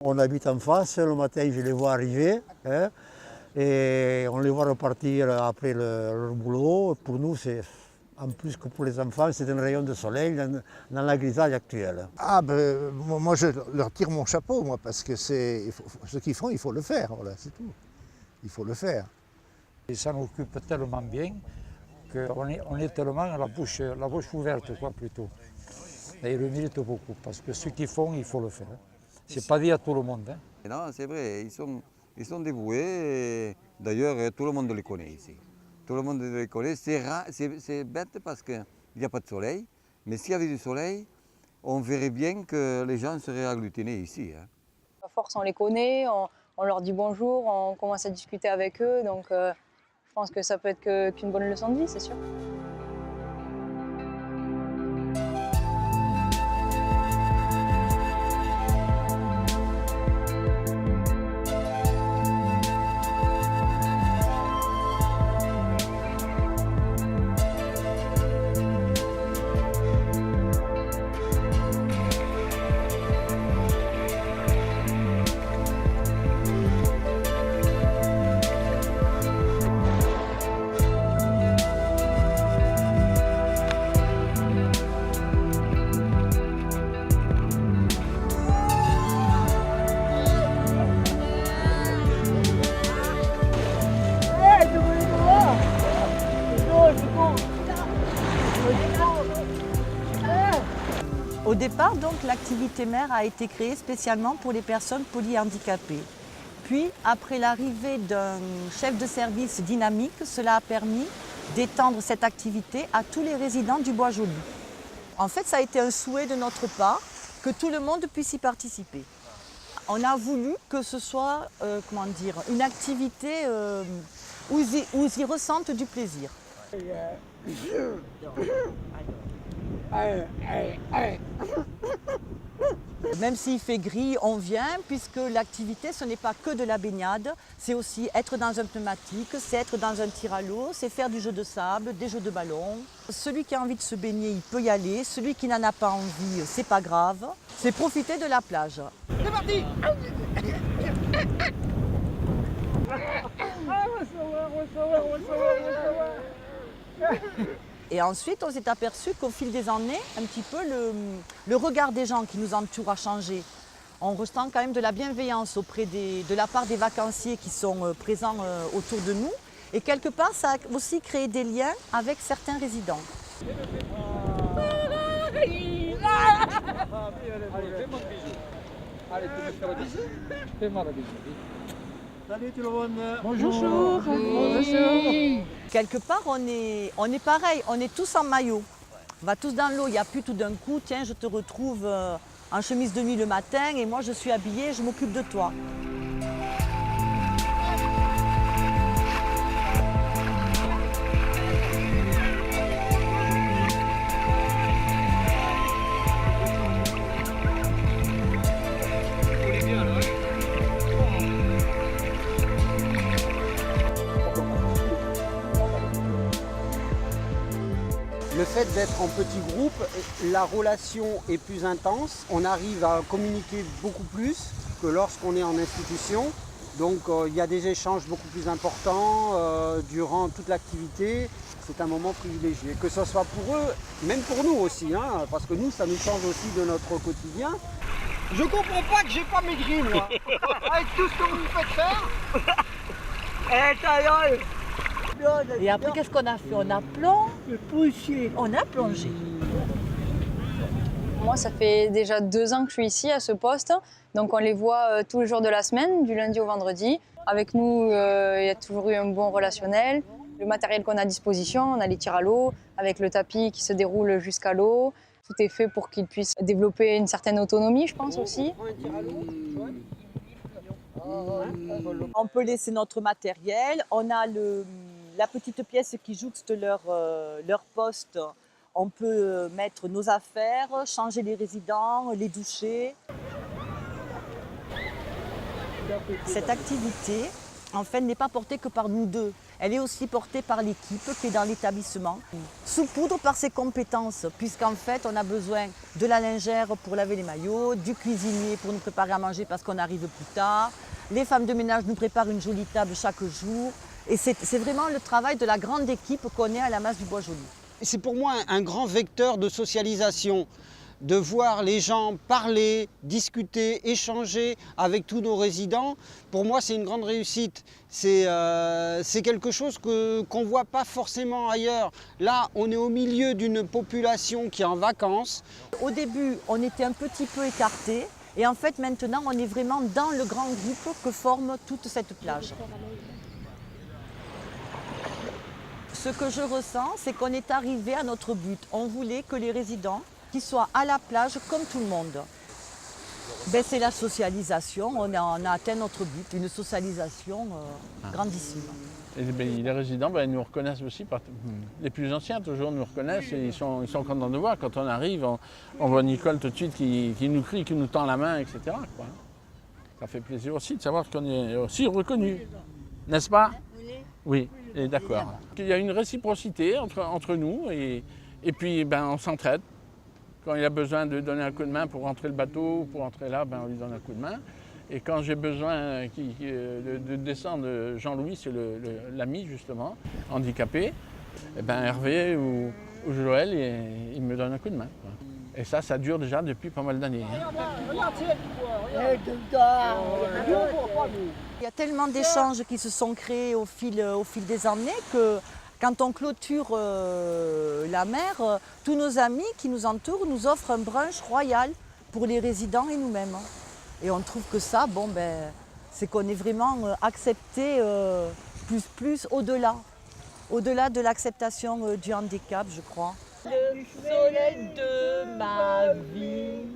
On habite en face, le matin je les vois arriver hein, et on les voit repartir après leur boulot. Pour nous, c'est, en plus que pour les enfants, c'est un rayon de soleil dans la grisaille actuelle. Ah ben, moi je leur tire mon chapeau, moi, parce que ce qu'ils font, il faut le faire, voilà, c'est tout. Il faut le faire. Ils s'en occupent tellement bien qu'on est tellement la bouche ouverte, quoi, plutôt. Et ils le méritent beaucoup, parce que ce qu'ils font, il faut le faire. C'est pas dit à tout le monde. Hein. Non, c'est vrai, ils sont dévoués. D'ailleurs, tout le monde les connaît ici. Tout le monde les connaît. C'est bête parce qu'il n'y a pas de soleil. Mais s'il y avait du soleil, on verrait bien que les gens seraient agglutinés ici. Hein. À force, on les connaît, on leur dit bonjour, on commence à discuter avec eux. Donc, je pense que ça peut être qu'une bonne leçon de vie, c'est sûr. Au départ, donc, l'activité mère a été créée spécialement pour les personnes polyhandicapées. Puis, après l'arrivée d'un chef de service dynamique, cela a permis d'étendre cette activité à tous les résidents du Bois-Joli. En fait, ça a été un souhait de notre part que tout le monde puisse y participer. On a voulu que ce soit une activité où ils y ressentent du plaisir. Même s'il fait gris, on vient puisque l'activité, ce n'est pas que de la baignade, c'est aussi être dans un pneumatique, c'est être dans un tir à l'eau, c'est faire du jeu de sable, des jeux de ballon. Celui qui a envie de se baigner, il peut y aller. Celui qui n'en a pas envie, c'est pas grave. C'est profiter de la plage. C'est parti. Et ensuite, on s'est aperçu qu'au fil des années, un petit peu le regard des gens qui nous entourent a changé. On ressent quand même de la bienveillance de la part des vacanciers qui sont présents autour de nous. Et quelque part, ça a aussi créé des liens avec certains résidents. Salut tout le monde. Bonjour. Bonjour. Quelque part, on est pareil, on est tous en maillot. On va tous dans l'eau, il n'y a plus tout d'un coup, tiens, je te retrouve en chemise de nuit le matin et moi je suis habillée, je m'occupe de toi. Le fait d'être en petit groupe, la relation est plus intense. On arrive à communiquer beaucoup plus que lorsqu'on est en institution. Donc il y a des échanges beaucoup plus importants durant toute l'activité. C'est un moment privilégié. Que ce soit pour eux, même pour nous aussi, hein, parce que nous, ça nous change aussi de notre quotidien. Je comprends pas que j'ai pas maigri, moi. Avec tout ce que vous me faites faire. Et après, qu'est-ce qu'on a fait? On a plongé. On a plongé. Moi, ça fait déjà 2 ans que je suis ici à ce poste. Donc, on les voit tous les jours de la semaine, du lundi au vendredi. Avec nous, il y a toujours eu un bon relationnel. Le matériel qu'on a à disposition, on a les tirs à l'eau, avec le tapis qui se déroule jusqu'à l'eau. Tout est fait pour qu'ils puissent développer une certaine autonomie, je pense aussi. On peut laisser notre matériel. On a la petite pièce qui jouxte leur poste. On peut mettre nos affaires, changer les résidents, les doucher. Cette activité, en fait, n'est pas portée que par nous deux. Elle est aussi portée par l'équipe qui est dans l'établissement. Saupoudre par ses compétences, puisqu'en fait on a besoin de la lingère pour laver les maillots, du cuisinier pour nous préparer à manger parce qu'on arrive plus tard. Les femmes de ménage nous préparent une jolie table chaque jour. Et c'est vraiment le travail de la grande équipe qu'on est à la Masse du Bois Joli. C'est pour moi un grand vecteur de socialisation, de voir les gens parler, discuter, échanger avec tous nos résidents. Pour moi, c'est une grande réussite. C'est quelque chose qu'on ne voit pas forcément ailleurs. Là, on est au milieu d'une population qui est en vacances. Au début, on était un petit peu écartés. Et en fait, maintenant, on est vraiment dans le grand groupe que forme toute cette plage. Ce que je ressens, c'est qu'on est arrivé à notre but. On voulait que les résidents qui soient à la plage comme tout le monde. Ben, c'est la socialisation, on a atteint notre but, une socialisation grandissime. Et les résidents nous reconnaissent aussi, les plus anciens toujours nous reconnaissent et ils sont contents de voir. Quand on arrive, on voit Nicole tout de suite qui nous crie, qui nous tend la main, etc. quoi. Ça fait plaisir aussi de savoir qu'on est aussi reconnu, n'est-ce pas? Oui, et d'accord. Il y a une réciprocité entre nous et puis on s'entraide. Quand il a besoin de donner un coup de main pour rentrer le bateau, pour rentrer là, on lui donne un coup de main. Et quand j'ai besoin de descendre, Jean-Louis, c'est l'ami justement, handicapé, Hervé ou Joël, il me donne un coup de main. Quoi. Et ça dure déjà depuis pas mal d'années. Il y a tellement d'échanges qui se sont créés au fil des années que quand on clôture la mer, tous nos amis qui nous entourent nous offrent un brunch royal pour les résidents et nous-mêmes. Et on trouve que ça, c'est qu'on est vraiment accepté plus au-delà de l'acceptation du handicap, je crois. Le soleil de ma vie.